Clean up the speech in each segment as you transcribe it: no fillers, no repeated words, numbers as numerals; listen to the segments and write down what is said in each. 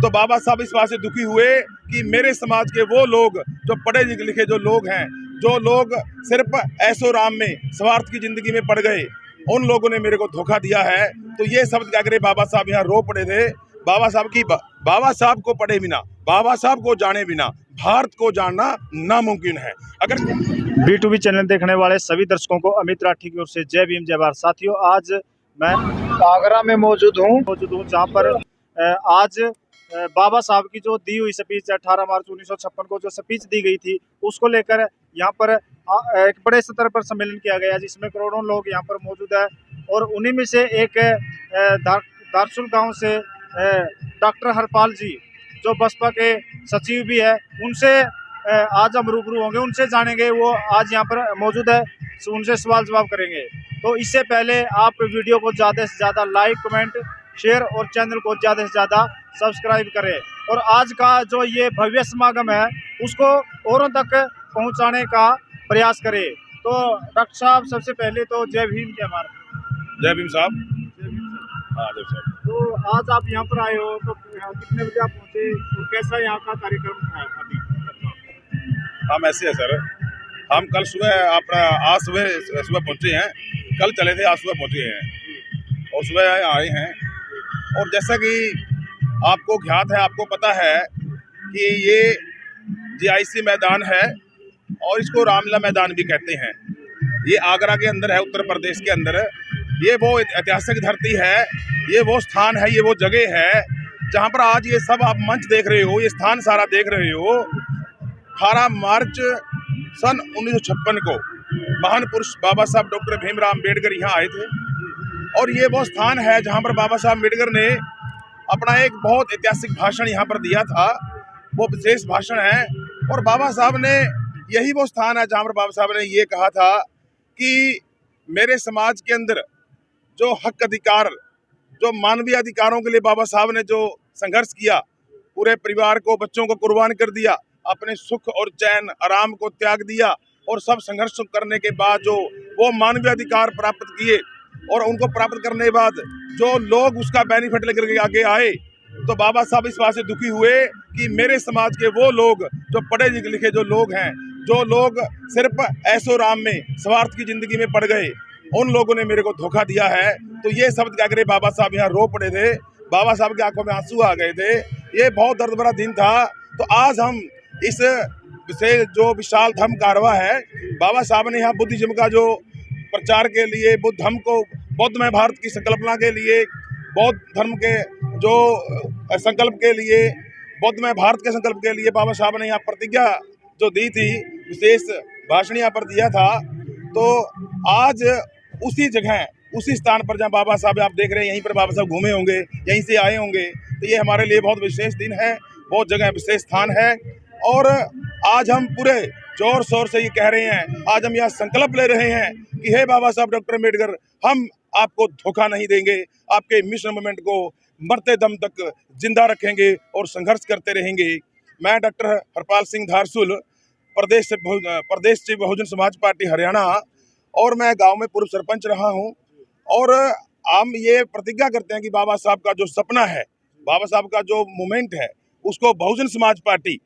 तो बाबा साहब इस बात से दुखी हुए कि मेरे समाज के वो लोग जो पढ़े लिखे जो लोग हैं, जो लोग सिर्फ ऐशो राम में स्वार्थ की जिंदगी में पड़ गए, उन लोगों ने मेरे को धोखा दिया है। तो ये शब्द क्या करे, बाबा साहब यहाँ रो पड़े थे। बाबा साहब को पढ़े बिना, बाबा साहब को जाने बिना भारत को जानना नामुमकिन है। अगर B2B चैनल देखने वाले सभी दर्शकों को अमित राठी की ओर से जय भीम जय भारत। साथियों, आज मैं आगरा में मौजूद हूँ जहाँ पर आज बाबा साहब की जो दी हुई स्पीच 18 मार्च 1956 को जो स्पीच दी गई थी, उसको लेकर यहाँ पर एक बड़े स्तर पर सम्मेलन किया गया, जिसमें करोड़ों लोग यहाँ पर मौजूद है। और उन्हीं में से एक दारसुल गांव से डॉक्टर हरपाल जी, जो बसपा के सचिव भी है, उनसे आज हम रूबरू होंगे, उनसे जानेंगे। वो आज यहाँ पर मौजूद है, उनसे सवाल जवाब करेंगे। तो इससे पहले आप वीडियो को ज़्यादा से ज़्यादा लाइक, कमेंट, शेयर और चैनल को ज़्यादा से ज़्यादा सब्सक्राइब करें। और आज का जो ये भव्य समागम है, उसको औरों तक पहुंचाने का प्रयास करें। तो डॉक्टर साहब, सबसे पहले तो जय भीम जय भारत। जय भीम साहब। जय भीम साहब। हाँ जय साहब। तो आज आप यहाँ पर आए हो, तो कितने बजे आप पहुँचे और कैसा यहाँ का कार्यक्रम है अभी? हम ऐसे है सर, हम कल सुबह आज सुबह पहुँचे हैं, कल चले थे, आज सुबह पहुँचे हैं और सुबह आए हैं। और जैसा कि आपको ज्ञात है, आपको पता है कि ये GIC मैदान है और इसको रामलीला मैदान भी कहते हैं। ये आगरा के अंदर है, उत्तर प्रदेश के अंदर। ये वो ऐतिहासिक धरती है, ये वो स्थान है, ये वो जगह है जहाँ पर आज ये सब आप मंच देख रहे हो, ये स्थान सारा देख रहे हो। 18 मार्च सन 1956 को महान पुरुष बाबा साहब डॉक्टर भीमराव अम्बेडकर यहाँ आए थे और ये वो स्थान है जहाँ पर बाबा साहब अम्बेडकर ने अपना एक बहुत ऐतिहासिक भाषण यहाँ पर दिया था। वो विशेष भाषण है और बाबा साहब ने, यही वो स्थान है जहाँ पर बाबा साहब ने ये कहा था कि मेरे समाज के अंदर जो हक अधिकार, जो मानवीय अधिकारों के लिए बाबा साहब ने जो संघर्ष किया, पूरे परिवार को, बच्चों को कुर्बान कर दिया, अपने सुख और चैन आराम को त्याग दिया और सब संघर्ष करने के बाद जो वो मानवीय अधिकार प्राप्त किए और उनको प्राप्त करने के बाद जो लोग उसका बेनिफिट लेकर के आगे आए, तो बाबा साहब इस बात से दुखी हुए कि मेरे समाज के वो लोग जो पढ़े लिखे जो लोग हैं, जो लोग सिर्फ ऐशो राम में स्वार्थ की जिंदगी में पड़ गए, उन लोगों ने मेरे को धोखा दिया है। तो ये शब्द क्या करे, बाबा साहब यहाँ रो पड़े थे, बाबा साहब की आंखों में आंसू आ गए थे। ये बहुत दर्द भरा दिन था। तो आज हम इस विशेष जो विशाल धर्म कारवा है, बाबा साहब ने यहाँ बुद्धिज्म का जो प्रचार के लिए, बुद्ध धर्म को, बौद्धमय भारत की संकल्पना के लिए, बौद्ध धर्म के जो संकल्प के लिए, बौद्धमय भारत के संकल्प के लिए बाबा साहब ने यहाँ प्रतिज्ञा जो दी थी, विशेष भाषण यहाँ पर दिया था। तो आज उसी जगह, उसी स्थान पर जहाँ बाबा साहब आप देख रहे हैं, यहीं पर बाबा साहब घूमे होंगे, यहीं से आए होंगे। तो ये हमारे लिए बहुत विशेष दिन है, बहुत जगह विशेष स्थान है। और आज हम पूरे जोर शोर से ये कह रहे हैं, आज हम यहाँ संकल्प ले रहे हैं कि हे बाबा साहब डॉक्टर अम्बेडकर, हम आपको धोखा नहीं देंगे, आपके मिशन मूवमेंट को मरते दम तक जिंदा रखेंगे और संघर्ष करते रहेंगे। मैं डॉक्टर हरपाल सिंह धारसुल, प्रदेश से बहुजन समाज पार्टी हरियाणा, और मैं गांव में पूर्व सरपंच रहा हूं। और हम ये प्रतिज्ञा करते हैं कि बाबा साहब का जो सपना है, बाबा साहब का जो मूवमेंट है, उसको बहुजन समाज पार्टी,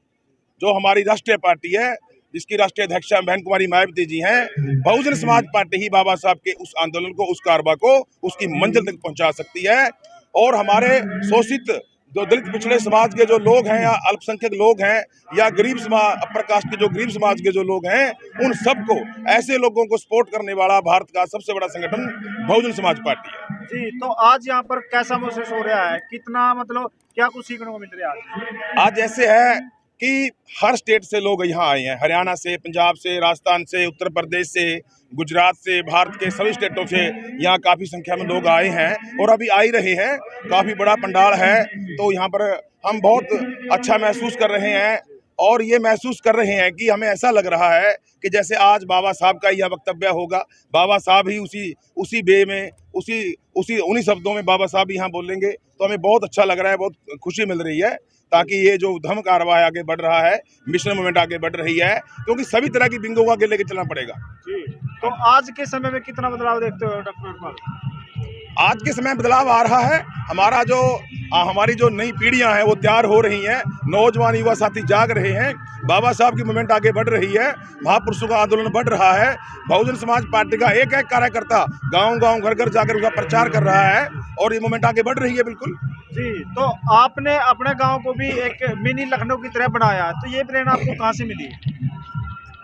जो हमारी राष्ट्रीय पार्टी है, जिसकी राष्ट्रीय अध्यक्ष बहन कुमारी मायावती जी हैं, बहुजन समाज पार्टी ही बाबा साहब के उस आंदोलन को, उस कारवा को उसकी मंजिल तक पहुंचा सकती है। और हमारे शोषित जो दलित पिछड़े समाज के जो लोग हैं, या अल्पसंख्यक लोग हैं, या गरीब समाज, अपर कास्ट के जो गरीब समाज के जो लोग हैं, उन सबको, ऐसे लोगों को सपोर्ट करने वाला भारत का सबसे बड़ा संगठन बहुजन समाज पार्टी है जी। तो आज यहाँ पर कैसा महसूस हो रहा है, कितना मतलब क्या कुछ सीखने को मिल रहा है? आज ऐसे है कि हर स्टेट से लोग यहाँ आए हैं, हरियाणा से, पंजाब से, राजस्थान से, उत्तर प्रदेश से, गुजरात से, भारत के सभी स्टेटों से यहाँ काफ़ी संख्या में लोग आए हैं और अभी आ ही रहे हैं। काफ़ी बड़ा पंडाल है, तो यहाँ पर हम बहुत अच्छा महसूस कर रहे हैं। और ये महसूस कर रहे हैं कि हमें ऐसा लग रहा है कि जैसे आज बाबा साहब का यह वक्तव्य होगा, बाबा साहब ही उसी वे में, उन्हीं शब्दों में बाबा साहब यहाँ बोलेंगे। तो हमें बहुत अच्छा लग रहा है, बहुत खुशी मिल रही है, ताकि ये जो धर्म कारवा आगे बढ़ रहा है, मिशन मूवमेंट आगे बढ़ रही है, क्योंकि सभी तरह की बिंगों को आगे लेके चलना पड़ेगा जी। तो आज के समय में कितना बदलाव देखते हो डॉक्टर? आज के समय बदलाव आ रहा है। हमारी जो नई पीढ़ियां हैं वो तैयार हो रही हैं, नौजवान युवा साथी जाग रहे हैं, बाबा साहब की मूवमेंट आगे बढ़ रही है, महापुरुषों का आंदोलन बढ़ रहा है। बहुजन समाज पार्टी का एक एक कार्यकर्ता गांव-गांव घर-घर जाकर उसका प्रचार कर रहा है और ये मूवमेंट आगे बढ़ रही है। बिल्कुल जी, तो आपने अपने गांव को भी एक मिनी लखनऊ की तरह बनाया, तो ये प्रेरणा आपको कहाँ से मिली?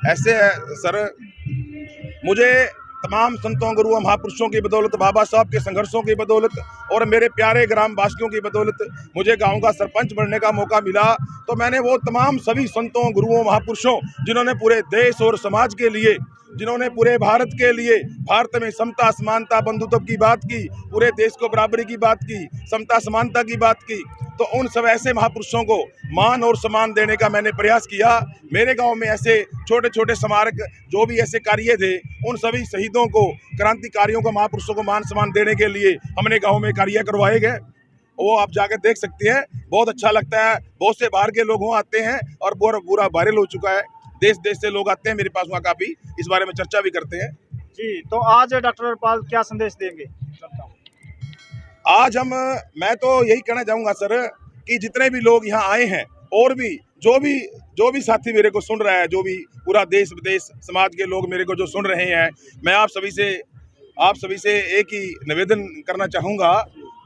ऐसे है सर, मुझे तमाम संतों गुरुओं महापुरुषों की बदौलत, बाबा साहब के संघर्षों की बदौलत और मेरे प्यारे ग्राम वासियों की बदौलत मुझे गांव का सरपंच बनने का मौका मिला। तो मैंने वो तमाम सभी संतों गुरुओं महापुरुषों जिन्होंने पूरे देश और समाज के लिए, जिन्होंने पूरे भारत के लिए, भारत में समता समानता बंधुत्व की बात की, पूरे देश को बराबरी की बात की, समता समानता की बात की, तो उन सब ऐसे महापुरुषों को मान और सम्मान देने का मैंने प्रयास किया। मेरे गांव में ऐसे छोटे छोटे स्मारक जो भी ऐसे कार्य थे, उन सभी शहीदों को, क्रांतिकारियों को, महापुरुषों को मान सम्मान देने के लिए हमने गांव में कार्य करवाए गए। वो आप जाकर देख सकते हैं, बहुत अच्छा लगता है। बहुत से बाहर के लोग वहाँ आते हैं और पूरा वायरल हो चुका है। देश देश से लोग आते हैं मेरे पास, वहाँ काफ़ी इस बारे में चर्चा भी करते हैं। जी, तो आज डॉक्टर हरपाल क्या संदेश देंगे? आज मैं तो यही कहना चाहूँगा सर कि जितने भी लोग यहाँ आए हैं और भी जो भी साथी मेरे को सुन रहा है, जो भी पूरा देश विदेश समाज के लोग मेरे को जो सुन रहे हैं, मैं आप सभी से एक ही निवेदन करना चाहूँगा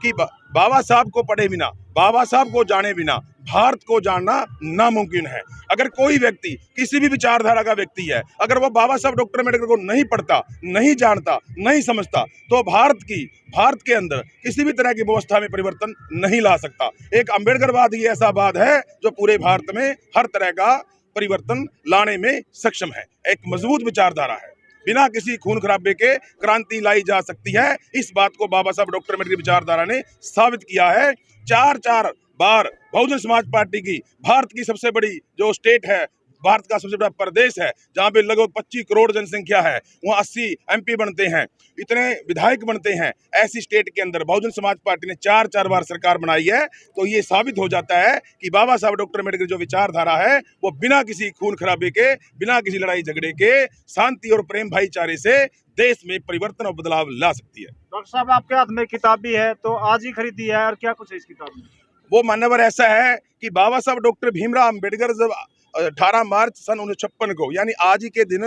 कि बाबा साहब को पढ़े बिना, बाबा साहब को जाने बिना भारत को जानना नामुमकिन है। अगर कोई व्यक्ति किसी भी विचारधारा का व्यक्ति है, अगर वो बाबा साहब डॉक्टर अम्बेडकर को नहीं पढ़ता, नहीं जानता, नहीं समझता, तो भारत के अंदर किसी भी तरह की व्यवस्था में परिवर्तन नहीं ला सकता। एक अम्बेडकरवाद ही ऐसा वाद है जो पूरे भारत में हर तरह का परिवर्तन लाने में सक्षम है। एक मजबूत विचारधारा है, बिना किसी खून खराबे के क्रांति लाई जा सकती है। इस बात को बाबा साहब डॉक्टर अम्बेडकर की विचारधारा ने साबित किया है। चार बार बहुजन समाज पार्टी की भारत की सबसे बड़ी जो स्टेट है, भारत का सबसे बड़ा प्रदेश है, जहाँ पे लगभग 25 करोड़ जनसंख्या है, वहाँ 80 MP बनते हैं, इतने विधायक बनते हैं। ऐसी स्टेट के अंदर बहुजन समाज पार्टी ने चार बार सरकार बनाई है। तो ये साबित हो जाता है कि बाबा साहब डॉक्टर अम्बेडकर जो विचारधारा है वो बिना किसी खून खराबे के, बिना किसी लड़ाई झगड़े के, शांति और प्रेम भाईचारे से देश में परिवर्तन और बदलाव ला सकती है। डॉक्टर साहब, आपके हाथ में किताब भी है, तो आज ही खरीदी है, और क्या कुछ है इस किताब में? वो मान्यवर ऐसा है कि बाबा साहब डॉक्टर भीमराव अम्बेडकर जब 18 मार्च सन 1956 को, यानी आज ही के दिन,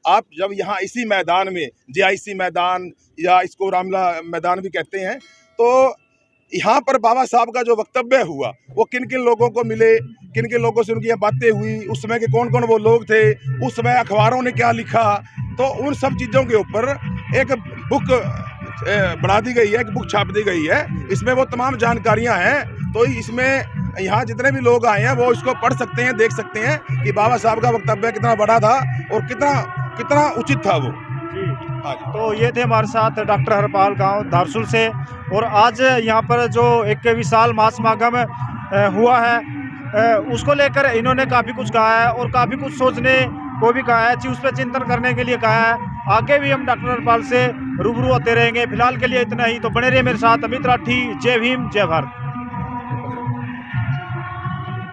आप जब यहाँ इसी मैदान में, JIC मैदान या इसको रामला मैदान भी कहते हैं, तो यहाँ पर बाबा साहब का जो वक्तव्य हुआ वो किन किन लोगों को मिले, किन किन लोगों से उनकी यहाँ बातें हुई, उस समय के कौन कौन वो लोग थे, उस समय अखबारों ने क्या लिखा, तो उन सब चीज़ों के ऊपर एक बुक बना दी गई है, एक बुक छाप दी गई है। इसमें वो तमाम जानकारियाँ हैं। तो इसमें यहाँ जितने भी लोग आए हैं वो इसको पढ़ सकते हैं, देख सकते हैं कि बाबा साहब का वक्तव्य कितना बड़ा था और कितना उचित था वो। हाँ, तो ये थे हमारे साथ डॉक्टर हरपाल गांव धारसूल से। और आज यहाँ पर जो एक विशाल महासमागम हुआ है, उसको लेकर इन्होंने काफ़ी कुछ कहा है और काफ़ी कुछ सोचने को भी कहा है, उस पर चिंतन करने के लिए कहा है। आगे भी हम डॉक्टर हरपाल से रूबरू होते रहेंगे। फिलहाल के लिए इतना ही। तो बने रहिए मेरे साथ। अमित राठी। जय भीम, जय भारत।